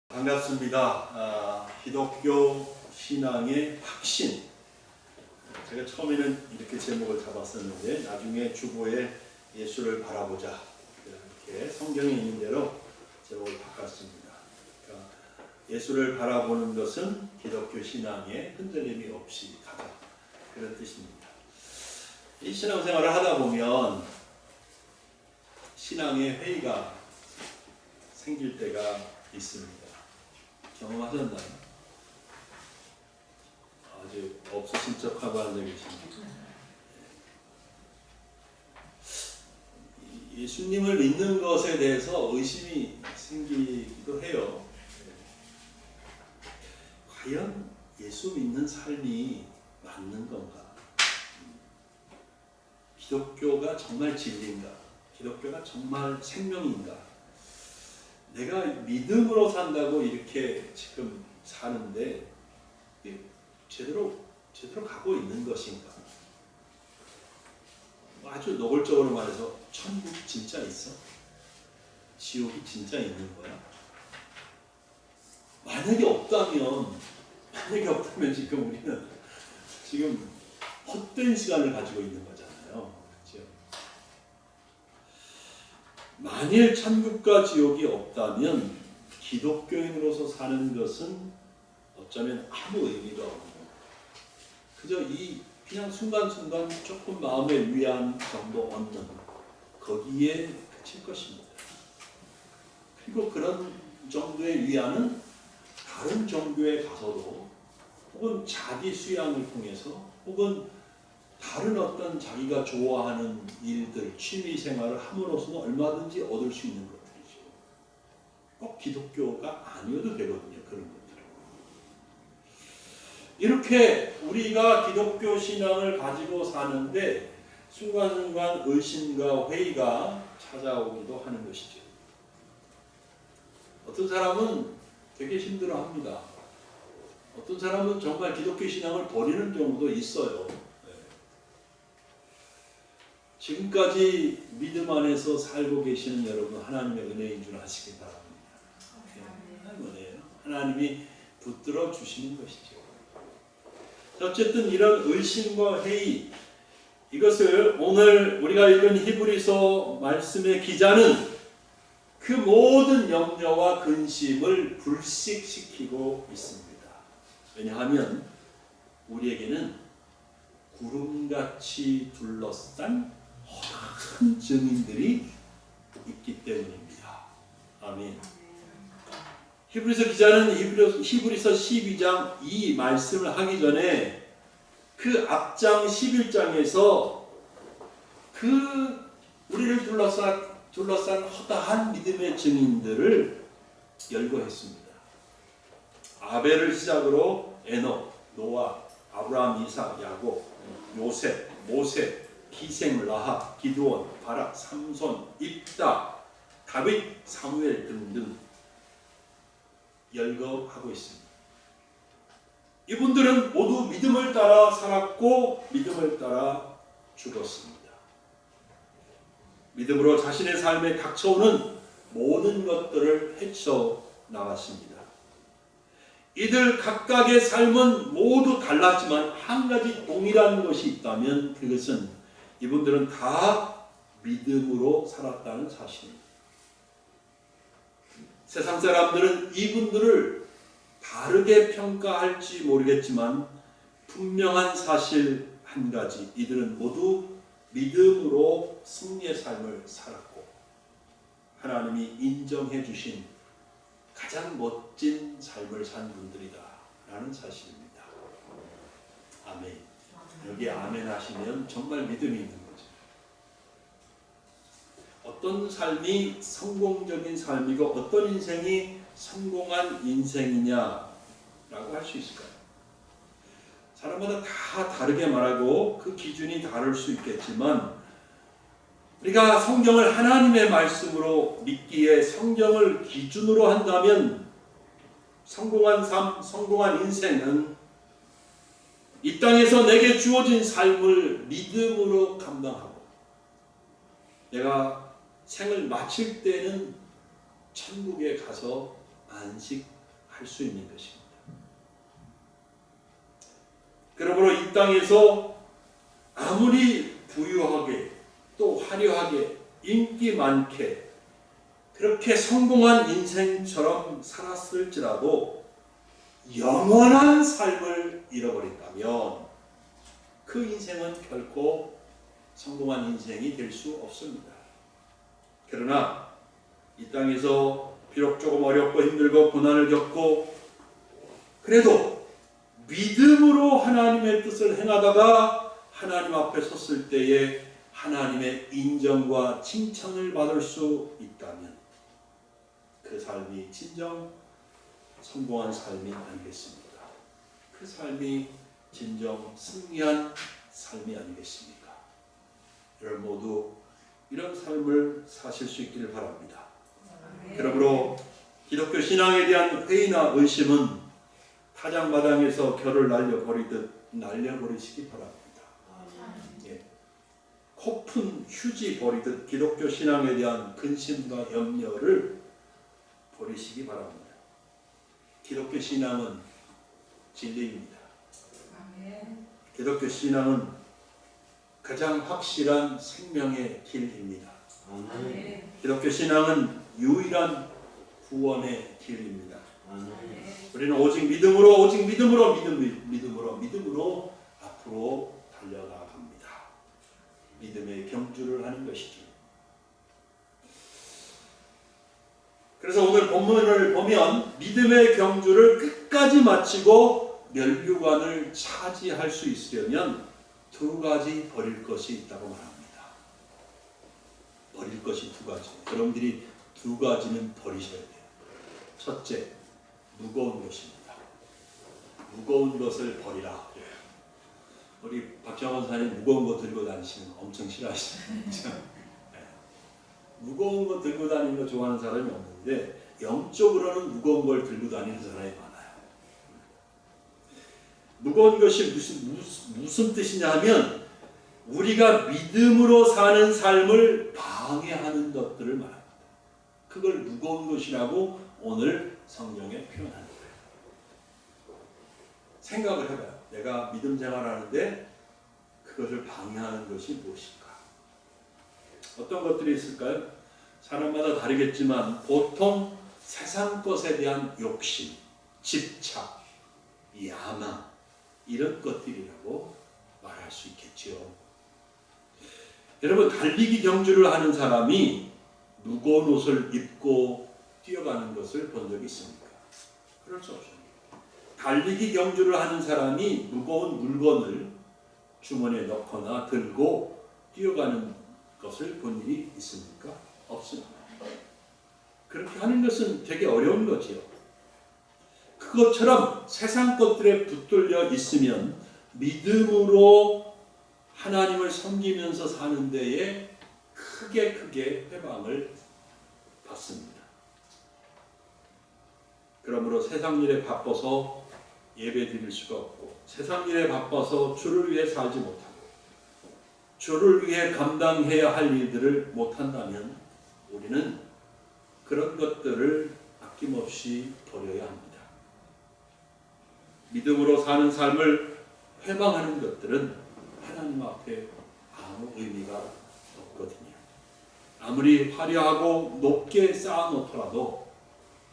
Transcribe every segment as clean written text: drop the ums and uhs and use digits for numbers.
반갑습니다. 기독교 신앙의 확신. 제가 처음에는 이렇게 제목을 잡았었는데 나중에 주보에 예수를 바라보자 이렇게 성경에 있는 대로 제목을 바꿨습니다. 그러니까 예수를 바라보는 것은 기독교 신앙에 흔들림이 없이 가자, 그런 뜻입니다. 이 신앙생활을 하다 보면 신앙의 회의가 생길 때가 있습니다. 경험하셨나요? 아주 없으신 척하고 앉아 계십니다. 예수님을 믿는 것에 대해서 의심이 생기기도 해요. 과연 예수 믿는 삶이 맞는 건가? 기독교가 정말 진리인가? 기독교가 정말 생명인가? 내가 믿음으로 산다고 이렇게 지금 사는데 제대로 가고 있는 것인가? 아주 노골적으로 말해서 천국 진짜 있어? 지옥이 진짜 있는 거야? 만약에 없다면 지금 우리는 지금 헛된 시간을 가지고 있는 거잖아요. 그렇죠? 만일 천국과 지옥이 없다면 기독교인으로서 사는 것은 어쩌면 아무 의미가 없는, 그저 그냥 순간순간 조금 마음의 위안 정도 얻는, 거기에 그칠 것입니다. 그리고 그런 정도의 위안은 다른 종교에 가서도 혹은 자기 수양을 통해서 혹은 다른 어떤 자기가 좋아하는 일들, 취미 생활을 함으로써도 얼마든지 얻을 수 있는 것들이죠. 꼭 기독교가 아니어도 되거든요. 그런 것들은. 이렇게 우리가 기독교 신앙을 가지고 사는데 순간순간 의심과 회의가 찾아오기도 하는 것이죠. 어떤 사람은 되게 힘들어합니다. 어떤 사람은 정말 기독교 신앙을 버리는 경우도 있어요. 지금까지 믿음 안에서 살고 계시는 여러분, 하나님의 은혜인 줄 아시기 바랍니다. 하나님의 은혜예요. 하나님이 붙들어 주시는 것이죠. 어쨌든 이런 의심과 회의, 이것을 오늘 우리가 읽은 히브리서 말씀의 기자는 그 모든 염려와 근심을 불식시키고 있습니다. 왜냐하면 우리에게는 구름같이 둘러싼 큰 증인들이 있기 때문입니다. 아멘. 히브리서 기자는 히브리서 12장 이 말씀을 하기 전에 그 앞장 11장에서 그 우리를 둘러싼 허다한 믿음의 증인들을 열거했습니다. 아벨을 시작으로 에녹, 노아, 아브라함, 이삭, 야곱, 요셉, 모세, 기생, 라합, 기드온, 바락, 삼손, 입다, 다윗, 사무엘 등등 열거하고 있습니다. 이분들은 모두 믿음을 따라 살았고 믿음을 따라 죽었습니다. 믿음으로 자신의 삶에 닥쳐오는 모든 것들을 헤쳐나갔습니다. 이들 각각의 삶은 모두 달랐지만 한 가지 동일한 것이 있다면 그것은 이분들은 다 믿음으로 살았다는 사실입니다. 세상 사람들은 이분들을 다르게 평가할지 모르겠지만 분명한 사실 한 가지, 이들은 모두 믿음으로 승리의 삶을 살았고 하나님이 인정해 주신 가장 멋진 삶을 산 분들이다 라는 사실입니다. 아멘. 여기 아멘 하시면 정말 믿음이 있는 거죠. 어떤 삶이 성공적인 삶이고 어떤 인생이 성공한 인생이냐라고 할 수 있을까요? 사람마다 다 다르게 말하고 그 기준이 다를 수 있겠지만 우리가 성경을 하나님의 말씀으로 믿기에 성경을 기준으로 한다면 성공한 삶, 성공한 인생은 이 땅에서 내게 주어진 삶을 믿음으로 감당하고 내가 생을 마칠 때는 천국에 가서 안식하는 할 수 있는 것입니다. 그러므로 이 땅에서 아무리 부유하게 또 화려하게 인기 많게 그렇게 성공한 인생처럼 살았을지라도 영원한 삶을 잃어버린다면 그 인생은 결코 성공한 인생이 될 수 없습니다. 그러나 이 땅에서 비록 조금 어렵고 힘들고 고난을 겪고 그래도 믿음으로 하나님의 뜻을 행하다가 하나님 앞에 섰을 때에 하나님의 인정과 칭찬을 받을 수 있다면 그 삶이 진정 성공한 삶이 아니겠습니까? 그 삶이 진정 승리한 삶이 아니겠습니까? 여러분 모두 이런 삶을 사실 수 있기를 바랍니다. 그러므로 기독교 신앙에 대한 회의나 의심은 타작마당에서 결을 날려버리듯 날려버리시기 바랍니다. 예. 코푼 휴지 버리듯 기독교 신앙에 대한 근심과 염려를 버리시기 바랍니다. 기독교 신앙은 진리입니다. 기독교 신앙은 가장 확실한 생명의 길입니다. 기독교 신앙은 유일한 구원의 길입니다. 우리는 오직 믿음으로 앞으로 달려나갑니다. 믿음의 경주를 하는 것이죠. 그래서 오늘 본문을 보면 믿음의 경주를 끝까지 마치고 면류관을 차지할 수 있으려면 두 가지 버릴 것이 있다고 말합니다. 버릴 것이 두 가지. 여러분들이 두 가지는 버리셔야 돼요. 첫째, 무거운 것입니다. 무거운 것을 버리라. 우리 박정원 사님 무거운 거 들고 다니시는 거 엄청 싫어하시죠. 무거운 거 들고 다니는 거 좋아하는 사람이 없는데 영적으로는 무거운 걸 들고 다니는 사람이 많아요. 무거운 것이 무슨 뜻이냐 하면 우리가 믿음으로 사는 삶을 방해하는 것들을 말합니다. 그걸 무거운 것이라고 오늘 성경에 표현하는 거예요. 생각을 해봐요. 내가 믿음 생활하는데 그것을 방해하는 것이 무엇일까? 어떤 것들이 있을까요? 사람마다 다르겠지만 보통 세상 것에 대한 욕심, 집착, 야망 이런 것들이라고 말할 수 있겠죠. 여러분 달리기 경주를 하는 사람이 무거운 옷을 입고 뛰어가는 것을 본 적이 있습니까? 그럴 수 없습니다. 달리기 경주를 하는 사람이 무거운 물건을 주머니에 넣거나 들고 뛰어가는 것을 본 일이 있습니까? 없습니다. 그렇게 하는 것은 되게 어려운 거지요. 그것처럼 세상 것들에 붙들려 있으면 믿음으로 하나님을 섬기면서 사는 데에 크게 회방을 받습니다. 그러므로 세상 일에 바빠서 예배 드릴 수가 없고 세상 일에 바빠서 주를 위해 살지 못하고 주를 위해 감당해야 할 일들을 못한다면 우리는 그런 것들을 아낌없이 버려야 합니다. 믿음으로 사는 삶을 회방하는 것들은 하나님 앞에 아무 의미가 없거든요. 아무리 화려하고 높게 쌓아놓더라도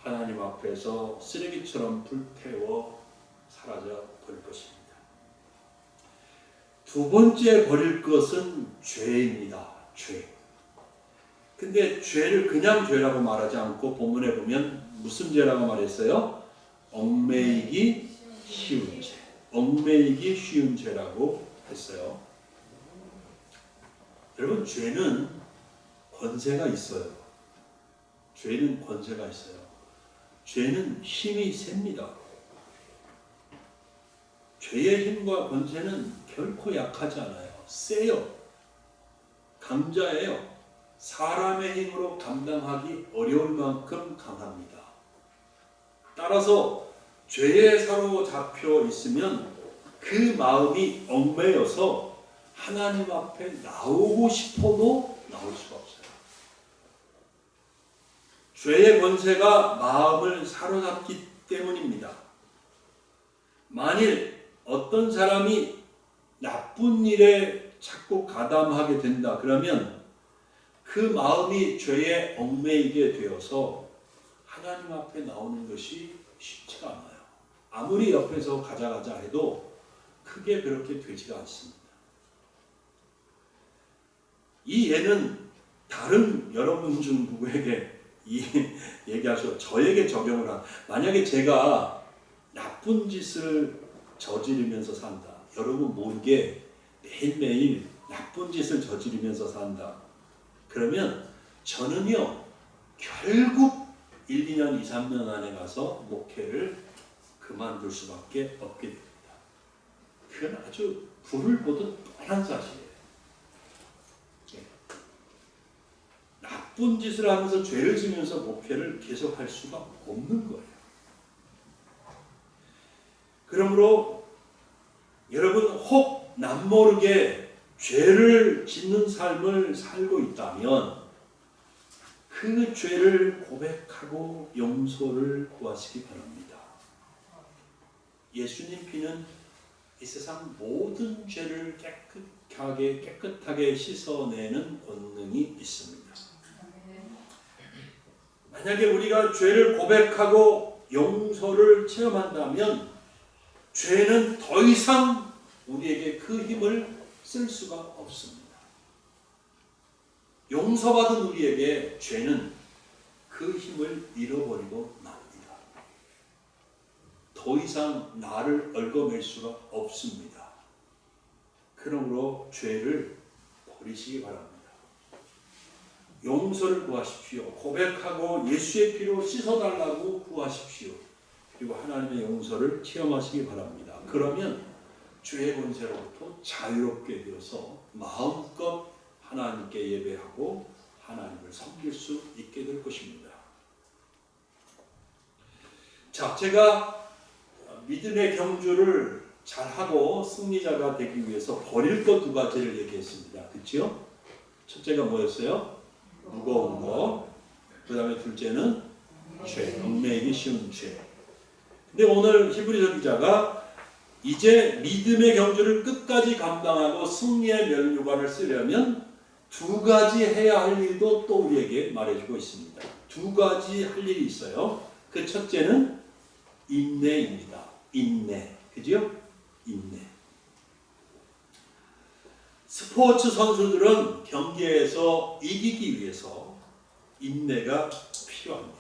하나님 앞에서 쓰레기처럼 불태워 사라져 버릴 것입니다. 두 번째 버릴 것은 죄입니다. 죄. 근데 죄를 그냥 죄라고 말하지 않고 본문에 보면 무슨 죄라고 말했어요? 얽매이기 쉬운 죄. 얽매이기 쉬운 죄라고 했어요. 여러분 죄는 권세가 있어요. 죄는 권세가 있어요. 죄는 힘이 셉니다. 죄의 힘과 권세는 결코 약하지 않아요. 세요. 강자예요. 사람의 힘으로 감당하기 어려울 만큼 강합니다. 따라서 죄에 사로잡혀 있으면 그 마음이 얽매여서 하나님 앞에 나오고 싶어도 나올 수가 없어요. 죄의 권세가 마음을 사로잡기 때문입니다. 만일 어떤 사람이 나쁜 일에 자꾸 가담하게 된다 그러면 그 마음이 죄에 얽매이게 되어서 하나님 앞에 나오는 것이 쉽지가 않아요. 아무리 옆에서 가자 해도 크게 그렇게 되지가 않습니다. 이 예는 다른 여러분 중 누구에게 얘기하셔 저에게 적용을 한 만약에 제가 나쁜 짓을 저지르면서 산다. 여러분 모르게 매일매일 나쁜 짓을 저지르면서 산다. 그러면 저는요 결국 1, 2년, 2, 3년 안에 가서 목회를 그만둘 수밖에 없게 됩니다. 그건 아주 불을 보듯 뻔한 사실이에요. 나쁜 짓을 하면서 죄를 지면서 목회를 계속할 수가 없는 거예요. 그러므로 여러분 혹 남모르게 죄를 짓는 삶을 살고 있다면 그 죄를 고백하고 용서를 구하시기 바랍니다. 예수님 피는 이 세상 모든 죄를 깨끗하게 씻어내는 권능이 있습니다. 만약에 우리가 죄를 고백하고 용서를 체험한다면 죄는 더 이상 우리에게 그 힘을 쓸 수가 없습니다. 용서받은 우리에게 죄는 그 힘을 잃어버리고 맙니다. 더 이상 나를 얽어맬 수가 없습니다. 그러므로 죄를 버리시기 바랍니다. 용서를 구하십시오. 고백하고 예수의 피로 씻어달라고 구하십시오. 그리고 하나님의 용서를 체험하시기 바랍니다. 그러면 죄의 권세로부터 자유롭게 되어서 마음껏 하나님께 예배하고 하나님을 섬길 수 있게 될 것입니다. 자, 제가 믿음의 경주를 잘하고 승리자가 되기 위해서 버릴 것 두 가지를 얘기했습니다. 그렇죠? 첫째가 뭐였어요? 무거운 거. 그 다음에 둘째는 죄, 얽매이기 쉬운 죄. 근데 오늘 히브리서 기자가 이제 믿음의 경주를 끝까지 감당하고 승리의 면류관을 쓰려면 두 가지 해야 할 일도 또 우리에게 말해주고 있습니다. 두 가지 할 일이 있어요. 그 첫째는 인내입니다. 인내. 그죠? 인내. 스포츠 선수들은 경기에서 이기기 위해서 인내가 필요합니다.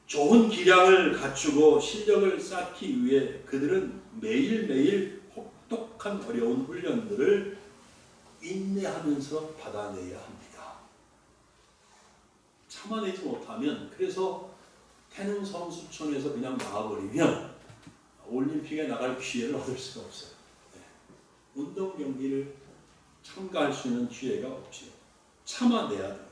좋은 기량을 갖추고 실력을 쌓기 위해 그들은 매일매일 혹독한 어려운 훈련들을 인내하면서 받아내야 합니다. 참아내지 못하면 그래서 태능 선수촌에서 그냥 나와버리면 올림픽에 나갈 기회를 얻을 수가 없어요. 운동 경기를 참가할 수 있는 기회가 없죠. 참아내야 돼요.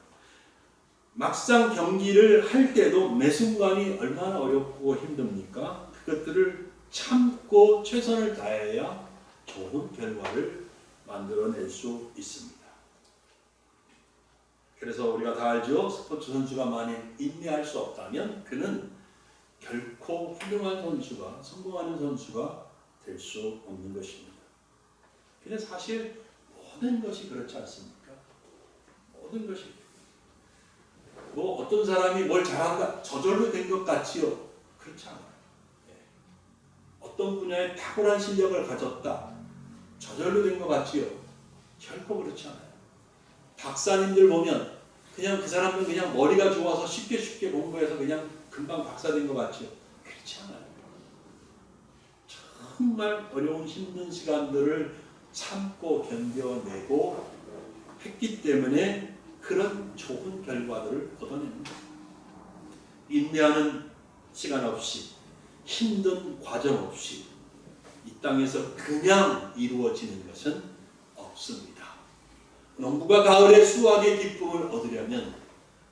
막상 경기를 할 때도 매 순간이 얼마나 어렵고 힘듭니까? 그것들을 참고 최선을 다해야 좋은 결과를 만들어낼 수 있습니다. 그래서 우리가 다 알죠? 스포츠 선수가 만일 인내할 수 없다면 그는 결코 훌륭한 선수가, 성공하는 선수가 될 수 없는 것입니다. 근데 사실 모든 것이 그렇지 않습니까? 모든 것이 뭐 어떤 사람이 뭘 잘한다 저절로 된 것 같지요? 그렇지 않아요. 어떤 분야에 탁월한 실력을 가졌다 저절로 된 것 같지요? 결코 그렇지 않아요. 박사님들 보면 그냥 그 사람은 그냥 머리가 좋아서 쉽게 공부해서 그냥 금방 박사 된 것 같지요? 그렇지 않아요. 정말 어려운 힘든 시간들을 참고 견뎌내고 했기 때문에 그런 좋은 결과들을 얻어냅니다. 인내하는 시간 없이 힘든 과정 없이 이 땅에서 그냥 이루어지는 것은 없습니다. 농부가 가을에 수확의 기쁨을 얻으려면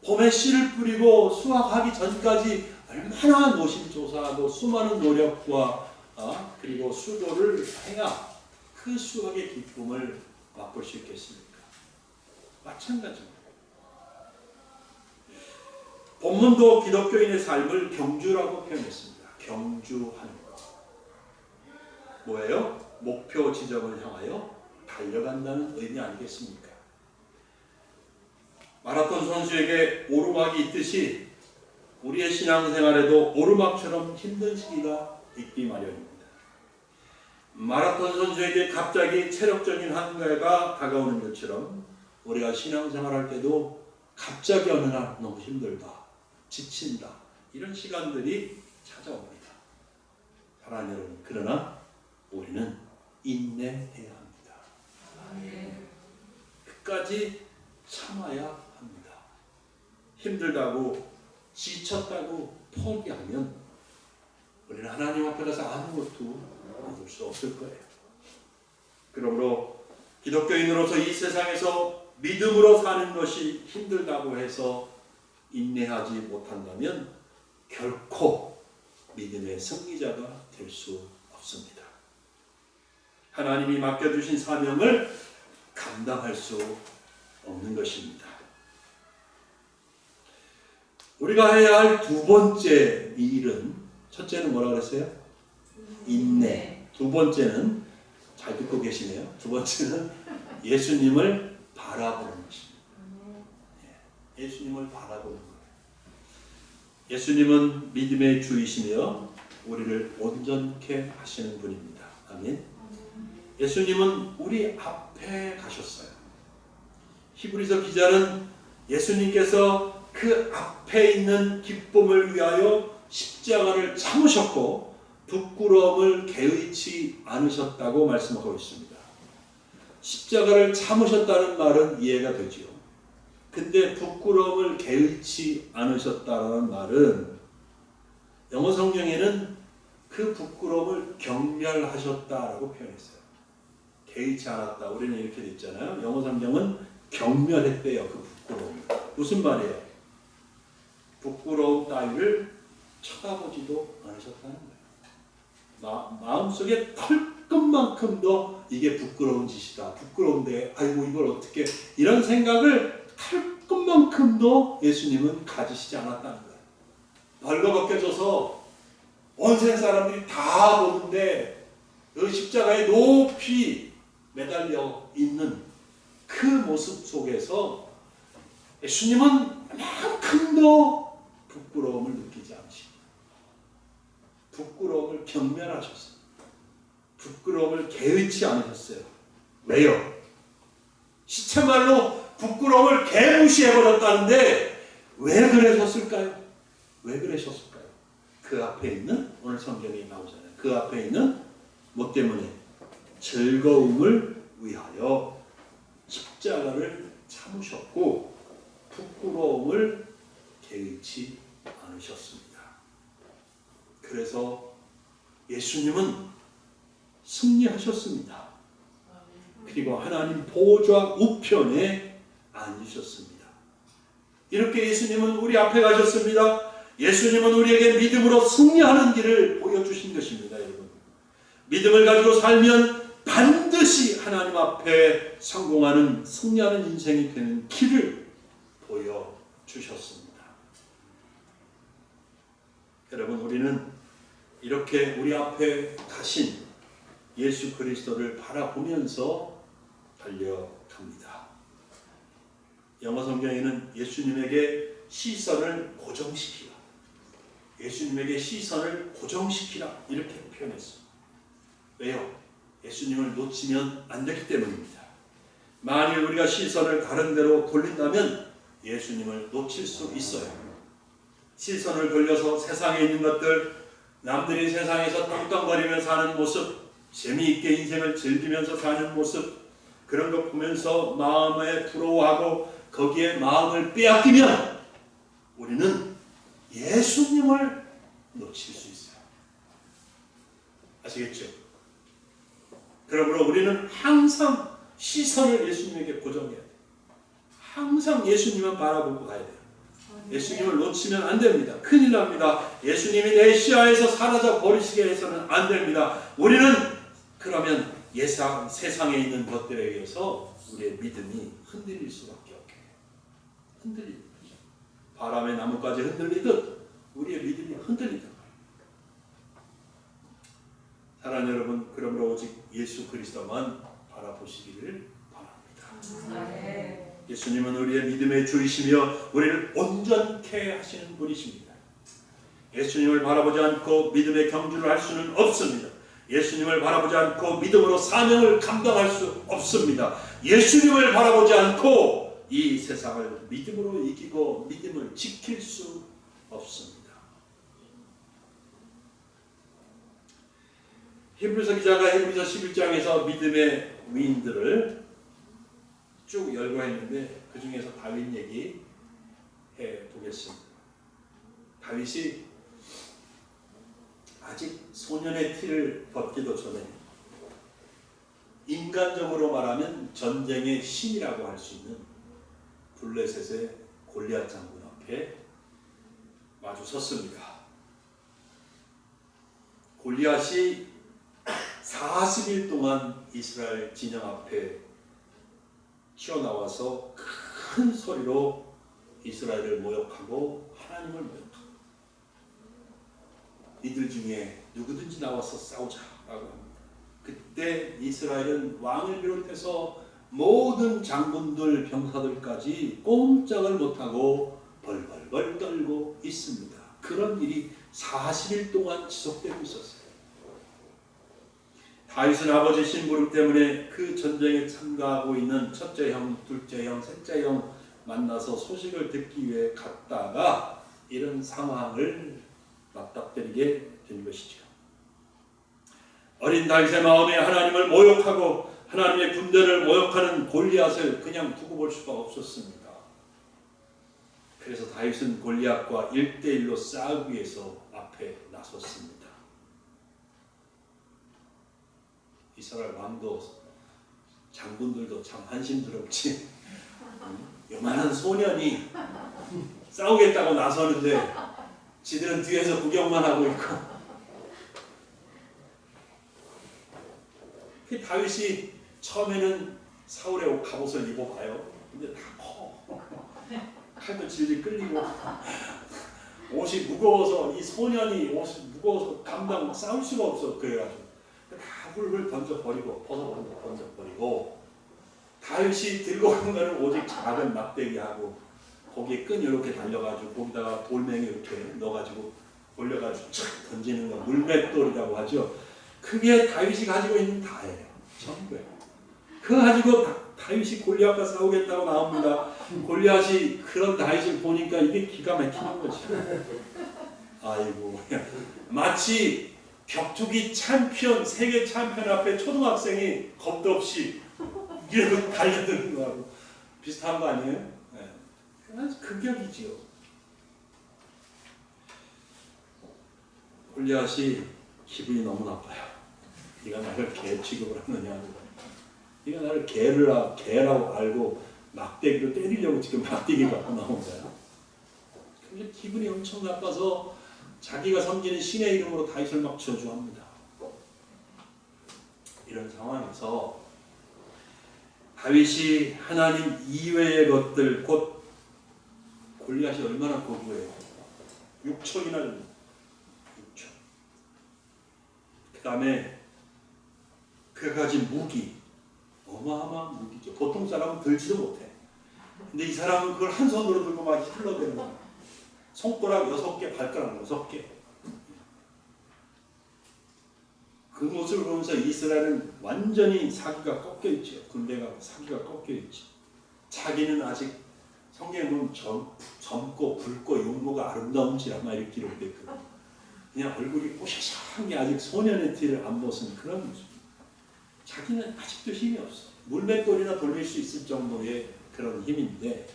봄에 씨를 뿌리고 수확하기 전까지 얼마나 노심초사하고 수많은 노력과 그리고 수고를 해야 그 수확의 기쁨을 맛볼 수 있겠습니까? 마찬가지입니다. 본문도 기독교인의 삶을 경주라고 표현했습니다. 경주하는 것. 뭐예요? 목표 지점을 향하여 달려간다는 의미 아니겠습니까? 마라톤 선수에게 오르막이 있듯이 우리의 신앙생활에도 오르막처럼 힘든 시기가 있기 마련입니다. 마라톤 선수에게 갑자기 체력적인 한계가 다가오는 것처럼 우리가 신앙생활할 때도 갑자기 어느 날 너무 힘들다, 지친다, 이런 시간들이 찾아옵니다. 사랑하는 여러분, 그러나 우리는 인내해야 합니다. 끝까지 참아야 합니다. 힘들다고 지쳤다고 포기하면 우리는 하나님 앞에 가서 아무것도 얻을 수 없을 거예요. 그러므로 기독교인으로서 이 세상에서 믿음으로 사는 것이 힘들다고 해서 인내하지 못한다면 결코 믿음의 승리자가 될 수 없습니다. 하나님이 맡겨주신 사명을 감당할 수 없는 것입니다. 우리가 해야 할 두 번째 일은, 첫째는 뭐라고 그랬어요? 인내. 두 번째는, 잘 듣고 계시네요. 두 번째는 예수님을 바라보는 것입니다. 예수님을 바라보는 거예요. 예수님은 믿음의 주이시며 우리를 온전케 하시는 분입니다. 아멘. 예수님은 우리 앞에 가셨어요. 히브리서 기자는 예수님께서 그 앞에 있는 기쁨을 위하여 십자가를 참으셨고 부끄러움을 개의치 않으셨다고 말씀하고 있습니다. 십자가를 참으셨다는 말은 이해가 되지요. 근데 부끄러움을 개의치 않으셨다는 말은 영어 성경에는 그 부끄러움을 경멸하셨다라고 표현했어요. 개의치 않았다. 우리는 이렇게 돼 있잖아요. 영어 성경은 경멸했대요. 그 부끄러움을. 무슨 말이에요? 부끄러움 따위를 쳐다보지도 않으셨다는 거예요. 마음속에 털끝만큼도 이게 부끄러운 짓이다. 부끄러운데 아이고 이걸 어떻게, 이런 생각을 털끝만큼도 예수님은 가지시지 않았다는 거예요. 벌거벗겨져서 온 세상 사람들이 다 보는데 그 십자가에 높이 매달려 있는 그 모습 속에서 예수님은 만큼도 부끄러움을 느끼지 않으시고 부끄러움을 경멸하셨어요. 부끄러움을 개의치 않으셨어요. 왜요? 시체말로 부끄러움을 개무시해버렸다는데 왜 그러셨을까요? 왜 그러셨을까요? 그 앞에 있는, 오늘 성경에 나오잖아요. 그 앞에 있는 뭐 때문에? 즐거움을 위하여 십자가를 참으셨고 부끄러움을 개의치 않으셨습니다. 그래서 예수님은 승리하셨습니다. 그리고 하나님 보좌 우편에 앉으셨습니다. 이렇게 예수님은 우리 앞에 가셨습니다. 예수님은 우리에게 믿음으로 승리하는 길을 보여주신 것입니다. 여러분, 믿음을 가지고 살면 반드시 하나님 앞에 성공하는, 승리하는 인생이 되는 길을 보여주셨습니다. 여러분, 우리는 이렇게 우리 앞에 가신 예수 그리스도를 바라보면서 달려갑니다. 영어 성경에는 예수님에게 시선을 고정시키라, 예수님에게 시선을 고정시키라 이렇게 표현했습니다. 왜요? 예수님을 놓치면 안 되기 때문입니다. 만일 우리가 시선을 다른 데로 돌린다면 예수님을 놓칠 수 있어요. 시선을 돌려서 세상에 있는 것들, 남들이 세상에서 떵떵거리며 사는 모습, 재미있게 인생을 즐기면서 사는 모습, 그런 거 보면서 마음에 부러워하고 거기에 마음을 빼앗기면 우리는 예수님을 놓칠 수 있어요. 아시겠죠? 그러므로 우리는 항상 시선을 예수님에게 고정해야 돼요. 항상 예수님만 바라보고 가야 돼요. 예수님을 놓치면 안 됩니다. 큰일 납니다. 예수님이 내 시야에서 사라져 버리시게 해서는 안 됩니다. 우리는 그러면 세상에 있는 것들에 의해서 우리의 믿음이 흔들릴 수밖에 없게 해요. 흔들릴 거죠. 바람의 나뭇가지 흔들리듯 우리의 믿음이 흔들리단 말이에요. 사랑하는 여러분, 그러므로 오직 예수 그리스도만 바라보시기를 바랍니다. 예수님은 우리의 믿음의 주이시며 우리를 온전케 하시는 분이십니다. 예수님을 바라보지 않고 믿음의 경주를 할 수는 없습니다. 예수님을 바라보지 않고 믿음으로 사명을 감당할 수 없습니다. 예수님을 바라보지 않고 이 세상을 믿음으로 이기고 믿음을 지킬 수 없습니다. 히브리서 기자가 히브리서 11장에서 믿음의 위인들을 쭉 열거했는데 그 중에서 다윗 얘기 해보겠습니다. 다윗이 아직 소년의 티를 벗기도 전에 인간적으로 말하면 전쟁의 신이라고 할 수 있는 블레셋의 골리앗 장군 앞에 마주 섰습니다. 골리앗이 40일 동안 이스라엘 진영 앞에 튀어나와서 큰 소리로 이스라엘을 모욕하고 하나님을 모욕합니다. 이들 중에 누구든지 나와서 싸우자라고 합니다. 그때 이스라엘은 왕을 비롯해서 모든 장군들, 병사들까지 꼼짝을 못하고 벌벌벌 떨고 있습니다. 그런 일이 40일 동안 지속되고 있었어요. 다윗은 아버지 심부름 때문에 그 전쟁에 참가하고 있는 첫째 형, 둘째 형, 셋째 형 만나서 소식을 듣기 위해 갔다가 이런 상황을 맞닥뜨리게 된 것이죠. 어린 다윗의 마음에 하나님을 모욕하고 하나님의 군대를 모욕하는 골리앗을 그냥 두고 볼 수가 없었습니다. 그래서 다윗은 골리앗과 1대1로 싸우기 위해서 앞에 나섰습니다. 이스라엘 왕도 장군들도 참 한심스럽지. 요만한 소년이 싸우겠다고 나서는데 지들은 뒤에서 구경만 하고 있고. 다윗이 처음에는 사울의 옷 갑옷을 입어봐요. 근데 다 커. 칼도 질질 끌리고 옷이 무거워서 이 소년이 옷이 무거워서 감당 싸울 수가 없어. 그래가지고 다 훌훌 던져버리고 벗어버리고 던져버리고 다윗이 들고 간 거는 오직 작은 막대기하고 거기에 끈 이렇게 달려가지고 거기다가 돌멩이 이렇게 넣어가지고 올려가지고 착 던지는 거 물맷돌이라고 하죠. 그게 다윗이 가지고 있는 다예요. 전부예요. 그거 가지고 다윗이 골리앗과 싸우겠다고 나옵니다. 골리앗이 그런 다윗을 보니까 이게 기가 막히는 거지. 아이고, 마치 격투기 챔피언, 세계 챔피언 앞에 초등학생이 겁도 없이 이러고 달려드는 거하고 비슷한 거 아니에요? 네. 아주 극격이지요. 골리앗이 기분이 너무 나빠요. 네가 나를 개 취급을 하느냐고. 네가 나를 개라고 알고 막대기로 때리려고 지금 막대기 갖고 나온 거야. 근데 기분이 엄청 나빠서 자기가 섬기는 신의 이름으로 다윗을 막 저주합니다. 이런 상황에서 다윗이 하나님 이외의 것들, 곧 골리앗이 얼마나 거부해요. 6척이나 됩니다. 6척. 그 다음에 그가 가진 무기, 어마어마한 무기죠. 보통 사람은 들지도 못해. 근데 이 사람은 그걸 한 손으로 들고 막 흘러대는 거야. 손가락 6개, 발가락 6개. 그 모습을 보면서 이스라엘은 완전히 사기가 꺾여 있죠. 군대가 사기가 꺾여 있죠. 자기는 아직 성경에 보면 젊고 붉고 용모가 아름다운지라 막 이렇게 기록됐거든요. 그냥 얼굴이 뽀샤샤한 게 아직 소년의 티를 안 벗은 그런 모습. 자기는 아직도 힘이 없어. 물맷돌이나 돌릴 수 있을 정도의 그런 힘인데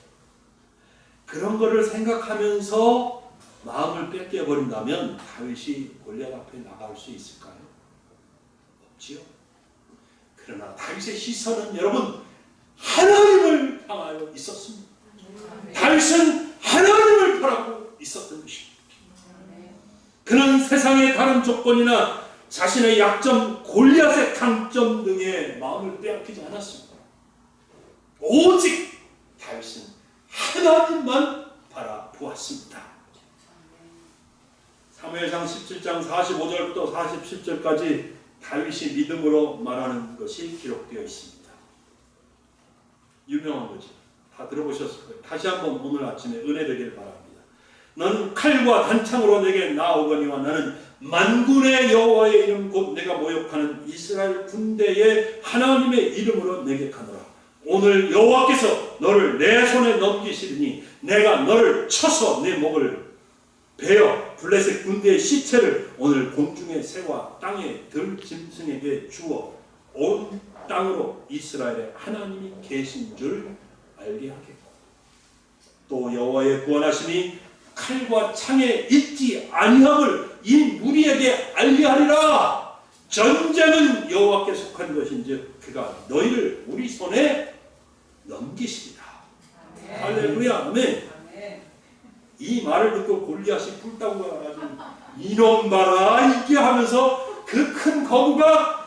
그런 거를 생각하면서 마음을 뺏겨버린다면 다윗이 골리앗 앞에 나갈 수 있을까요? 없지요. 그러나 다윗의 시선은 여러분 하나님을 향하여 있었습니다. 다윗은 하나님을 바라고 있었던 것입니다. 그는 세상의 다른 조건이나 자신의 약점, 골리앗의 강점 등의 마음을 빼앗기지 않았습니다. 오직 다윗은 하나님만 바라보았습니다. 보았습니다. 사무엘상 17장 45절부터 47절까지 다윗이 믿음으로 말하는 것이 기록되어 있습니다. 유명한 거죠. 다 들어보셨을 거예요. 다시 한번 오늘 아침에 은혜 되길 바랍니다. 너는 칼과 단창으로 내게 나오거니와 나는 만군의 여호와의 이름 곧 내가 모욕하는 이스라엘 군대의 하나님의 이름으로 내게 가노라. 오늘 여호와께서 너를 내 손에 넘기시리니 내가 너를 쳐서 내 목을 베어 블레셋 군대의 시체를 오늘 공중의 새와 땅의 들짐승에게 주어 온 땅으로 이스라엘의 하나님이 계신 줄 알게 하겠고 또 여호와의 구원하심이 칼과 창에 있지 아니함을 이 무리에게 알게 하리라. 전쟁은 여호와께 속한 것인즉 그가 너희를 우리 손에 넘기시리라. 할렐루야. 아멘. 이 말을 듣고 골리앗이 뿔따구가 가지고 이놈 봐라 이게 하면서 그 큰 거구가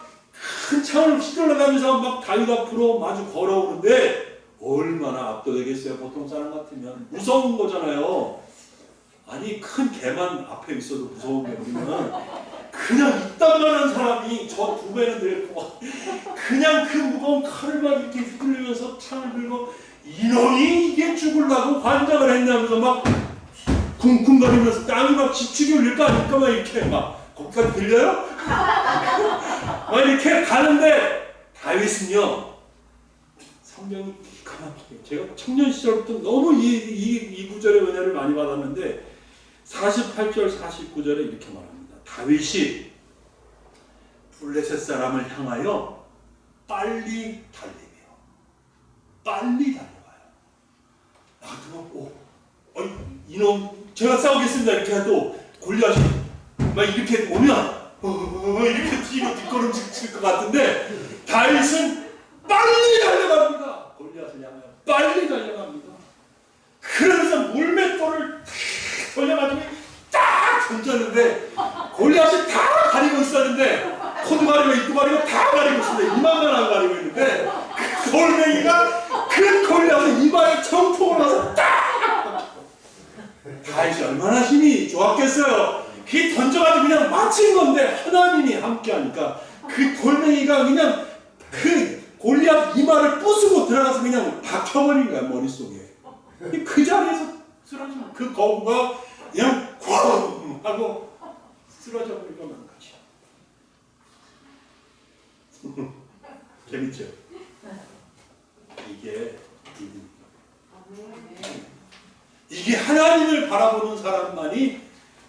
큰 창을 휘둘러가면서 막 다윗 앞으로 마주 걸어오는데 얼마나 압도되겠어요. 보통 사람 같으면 무서운 거잖아요. 아니 큰 개만 앞에 있어도 무서운 게 우리는 그냥 이딴만한 사람이 저 두 배는 들고 그냥 그 무거운 칼을 막 이렇게 휘둘리면서 창을 들고 이놈이 이게 죽으려고 관장을 했냐면서 막 쿵쿵거리면서 땅이 막 지축이 울릴까 아닐까 막 이렇게 막 거기까지 들려요? 막 이렇게 가는데 다윗은요 성경이 기가 막히게 제가 청년 시절부터 너무 이 구절의 은혜를 많이 받았는데 48절 49절에 이렇게 말합니다. 다윗이 블레셋 사람을 향하여 빨리 달려가요. 나도 이놈 제가 싸우겠습니다 이렇게 해도 골리앗이 막 이렇게 오면 이렇게 뒤로 뒷걸음질 칠 것 같은데 다윗은 빨리 달려갑니다. 골리앗을 향하여 빨리 달려갑니다. 그러면서 물맷돌을 돌려가지고 딱 던졌는데 골리앗이 다 가리고 있었는데 코도 가리고 입도 가리고 다 가리고 있었는데 이마만 안 가리고 있는데 그 돌멩이가 그 골리앗의 이마에 정통을 넣어서 딱 다윗이 얼마나 힘이 좋았겠어요. 그 던져가지고 그냥 맞힌 건데 하나님이 함께하니까 그 돌멩이가 그냥 그 골리앗 이마를 부수고 들어가서 그냥 박혀버린 거야 머릿속에. 그 자리에서 쓰러진 그 거구가 그냥 쾅 하고 쓰러져 버리고 만 거죠. 재밌죠? 이게 이게 하나님을 바라보는 사람만이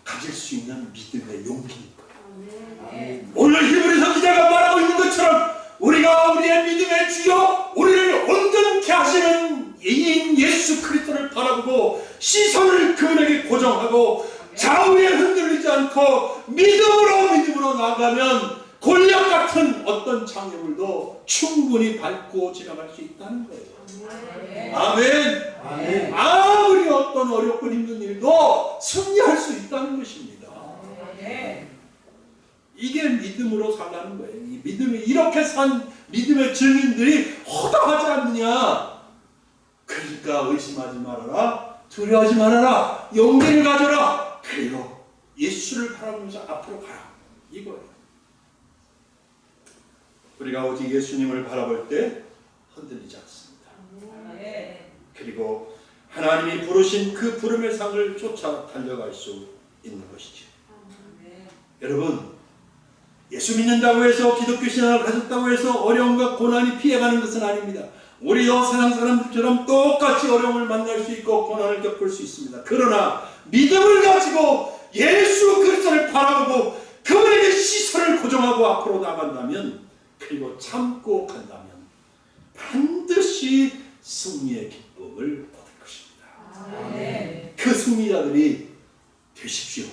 가질 수 있는 믿음의 용기입니다. 오늘 히브리서 기자가 말하고 있는 것처럼 우리가 우리의 믿음의 주여 우리를 온전케 하시는 이인 예수 그리스도를 바라보고 시선을 그분에게 고정하고 좌우에 흔들리지 않고 믿음으로 나아가면 골리앗 같은 어떤 장애물도 충분히 밟고 지나갈 수 있다는 거예요. 아멘. 아멘. 아무리 어떤 어렵고 힘든 일도 승리할 수 있다는 것입니다. 이게 믿음으로 살라는 거예요. 이 믿음이 이렇게 산 믿음의 증인들이 허다하지 않느냐. 그러니까 의심하지 말아라. 두려워하지 말아라. 용기를 가져라. 그리고 예수를 바라보면서 앞으로 가라. 이거예요. 우리가 오직 예수님을 바라볼 때 흔들리지 않습니다. 그리고 하나님이 부르신 그 부름의 상을 쫓아 달려갈 수 있는 것이죠. 여러분 예수 믿는다고 해서 기독교 신앙을 가졌다고 해서 어려움과 고난이 피해가는 것은 아닙니다. 우리도 세상 사람들처럼 똑같이 어려움을 만날 수 있고 고난을 겪을 수 있습니다. 그러나 믿음을 가지고 예수 그리스도를 바라보고 그분에게 시선을 고정하고 앞으로 나간다면 그리고 참고 간다면 반드시 승리의 기쁨을 얻을 것입니다. 아멘. 그 승리자들이 되십시오.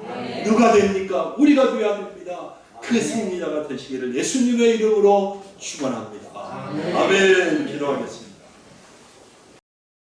아멘. 누가 됩니까? 우리가 되어야 됩니다. 그 승리자가 되시기를 예수님의 이름으로 축원합니다. 아멘. 기도하겠습니다.